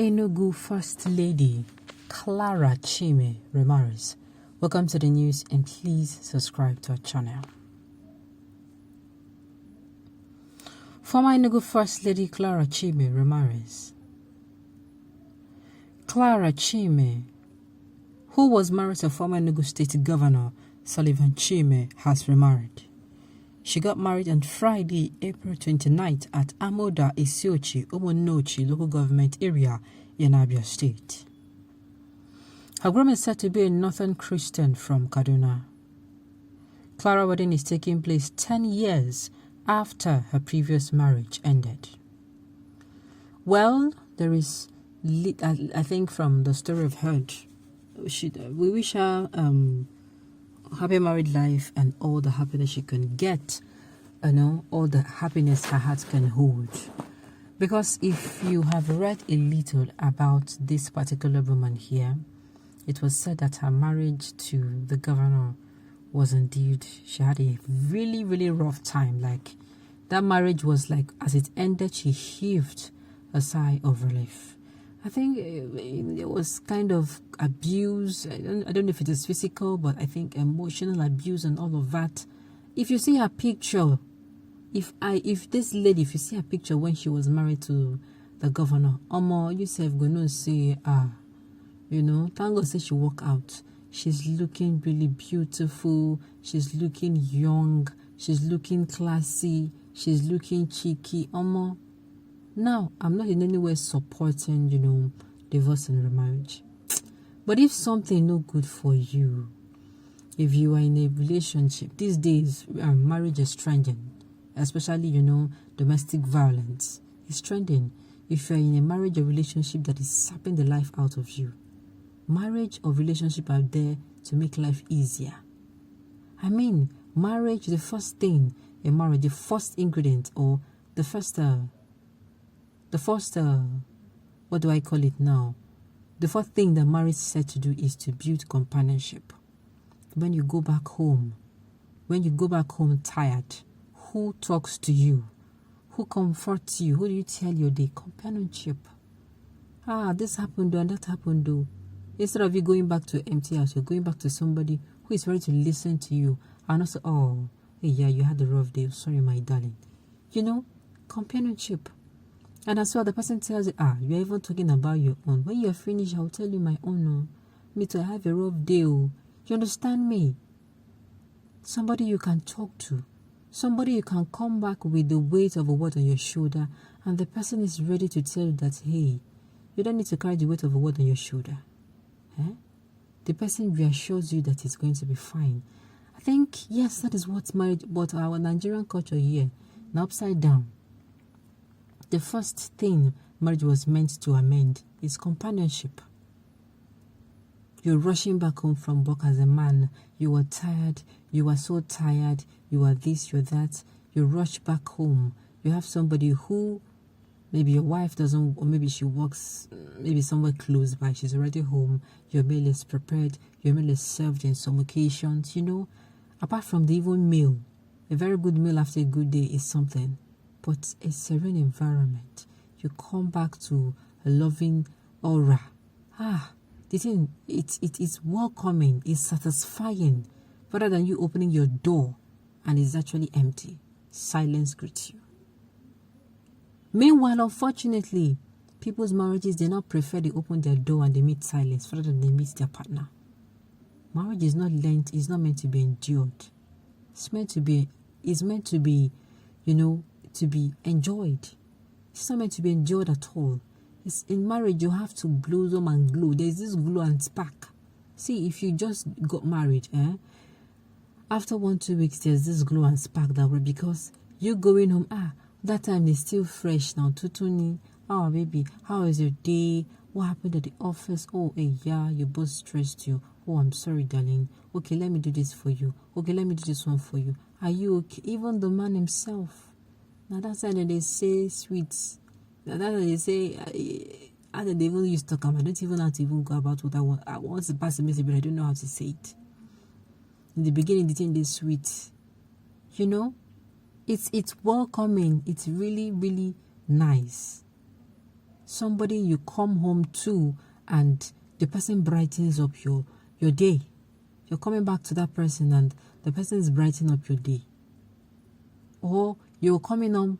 Enugu First Lady Clara Chime Remarries. Welcome to the news and please subscribe to our channel. Former Enugu First Lady Clara Chime Remarries. Clara Chime, who was married to former Enugu State Governor Sullivan Chime, has remarried. She got married on Friday, April 29th at Amoda Isiochi, Omonochi local government area in Abia State. Her groom is said to be a Northern Christian from Kaduna. Clara's wedding is taking place 10 years after her previous marriage ended. Well, there is, I think from the story I've heard, we wish her happy married life and all the happiness she can get, all the happiness her heart can hold. Because if you have read a little about this particular woman here, it was said that her marriage to the governor was indeed, she had a really, really rough time. Like, that marriage was like, as it ended, she heaved a sigh of relief. I think it was kind of abuse. I don't know if it is physical, but I think emotional abuse and all of that. If you see her picture, if this lady, if you see her picture when she was married to the governor, you say gonna say, thank God say she walk out. She's looking really beautiful. She's looking young. She's looking classy. She's looking cheeky. Now, I'm not in any way supporting, divorce and remarriage. But if something no good for you, if you are in a relationship, these days, marriage is trending. Especially, domestic violence is trending. If you're in a marriage or relationship that is sapping the life out of you, marriage or relationship are there to make life easier. I mean, marriage, the first thing in marriage, the first ingredient or the first, what do I call it now? The first thing that marriage is said to do is to build companionship. When you go back home tired, who talks to you? Who comforts you? Who do you tell your day? Companionship. This happened and that happened though. Instead of you going back to an empty house, you're going back to somebody who is ready to listen to you and also, hey, yeah, you had a rough day. Sorry, my darling. Companionship. And as well, the person tells you, you're even talking about your own. When you're finished, I'll tell you my own. No. Me too, I have a rough day. You understand me? Somebody you can talk to. Somebody you can come back with the weight of a word on your shoulder. And the person is ready to tell you that, hey, you don't need to carry the weight of a word on your shoulder. The person reassures you that it's going to be fine. I think, yes, that is what marriage, but our Nigerian culture here, now upside down. The first thing marriage was meant to amend is companionship. You're rushing back home from work as a man. You are tired. You are so tired. You are this, you're that. You rush back home. You have somebody who, maybe your wife doesn't, or maybe she works, maybe somewhere close by. She's already home. Your meal is prepared. Your meal is served in some occasions. Apart from the even meal, a very good meal after a good day is something. But a serene environment. You come back to a loving aura. The thing, it's welcoming, it's satisfying. Rather than you opening your door and it's actually empty. Silence greets you. Meanwhile, unfortunately, people's marriages, they not prefer they open their door and they meet silence rather than they meet their partner. Marriage is not meant to be endured. It's meant to be, to be enjoyed. It's not meant to be enjoyed at all. It's in marriage you have to blossom and glow. There's this glow and spark. See, if you just got married, after 1-2 weeks there's this glow and spark that way because you going home, that time is still fresh now. Tutuni, baby, how is your day? What happened at the office? You both stressed you. I'm sorry, darling. Okay, let me do this for you. Okay, let me do this one for you. Are you okay? Even the man himself. Now that's why they say sweets. Now that's why they say, I don't even use to come. I don't even know how to even go about what I want. I want to pass a message, but I don't know how to say it. In the beginning, the thing is sweet. It's welcoming. It's really, really nice. somebody you come home to and the person brightens up your day. You're coming back to that person and the person is brightening up your day. Or you're coming home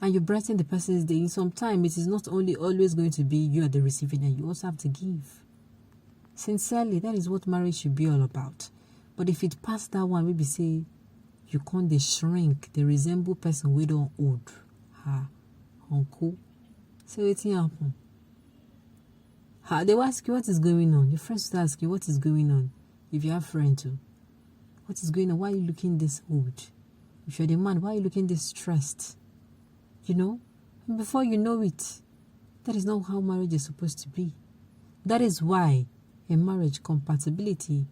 and you brighten the person's day. Sometimes it is not only always going to be you at the receiving end, you also have to give. Sincerely, that is what marriage should be all about. But if it past that one, maybe say you can't they shrink, they resemble person we don't old. Uncle. So what's happen? They will ask you what is going on. Your friends will ask you what is going on. If you have friends too. What is going on? Why are you looking this old? If you're the man, why are you looking this stressed? You know? And before you know it, that is not how marriage is supposed to be. That is why in marriage, compatibility,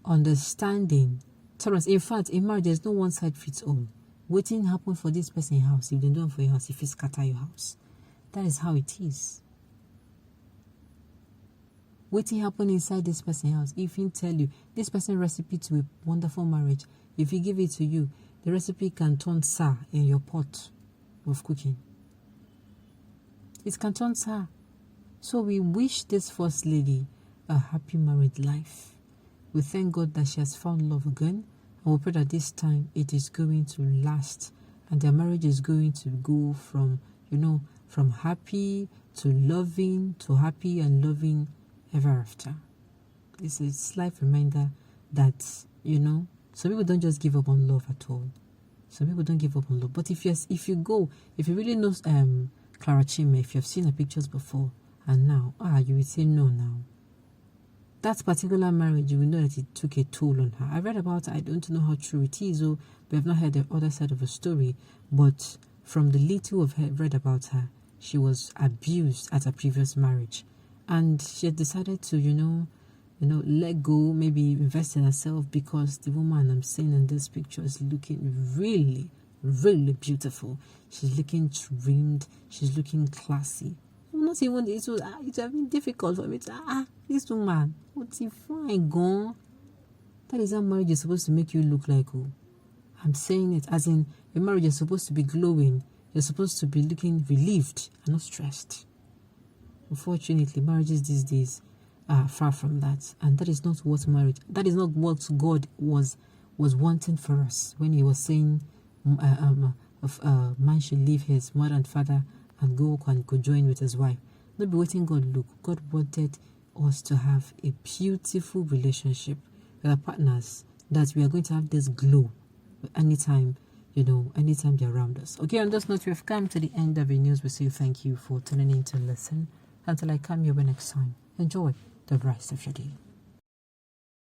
understanding, tolerance. In fact, in marriage, there's no one size fits all. Waiting happen for this person in house. If they don't for your house, if you scatter your house. That is how it is. Waiting happen inside this person's house. If he tell you, this person recipe to a wonderful marriage, if he give it to you, the recipe can turn sour in your pot of cooking. It can turn sour. So we wish this first lady a happy married life. We thank God that she has found love again. And we pray that this time it is going to last. And their marriage is going to go from, from happy to loving to happy and loving ever after. It's a slight reminder that, some people don't just give up on love at all. Some people don't give up on love. But if you really know Clara Chime, if you have seen her pictures before and now, you will say no now. That particular marriage, you will know that it took a toll on her. I read about her. I don't know how true it is, but I've not heard the other side of the story. But from the little I've read about her, she was abused at her previous marriage. And she had decided to, let go, maybe invest in herself because the woman I'm seeing in this picture is looking really, really beautiful. She's looking trimmed. She's looking classy. Not even, it would have been difficult for me to, this woman, what's he fine, gone? That is how marriage is supposed to make you look like, I'm saying it as in, your marriage is supposed to be glowing. You're supposed to be looking relieved and not stressed. Unfortunately, marriages these days are far from that. And that is not what God was wanting for us when he was saying man should leave his mother and father and go join with his wife. Not be waiting God look. God wanted us to have a beautiful relationship with our partners, that we are going to have this glow anytime they're around us. Okay, on this note, we have come to the end of the news. We say thank you for tuning in to listen. Until I come your way next time, enjoy the rest of your day.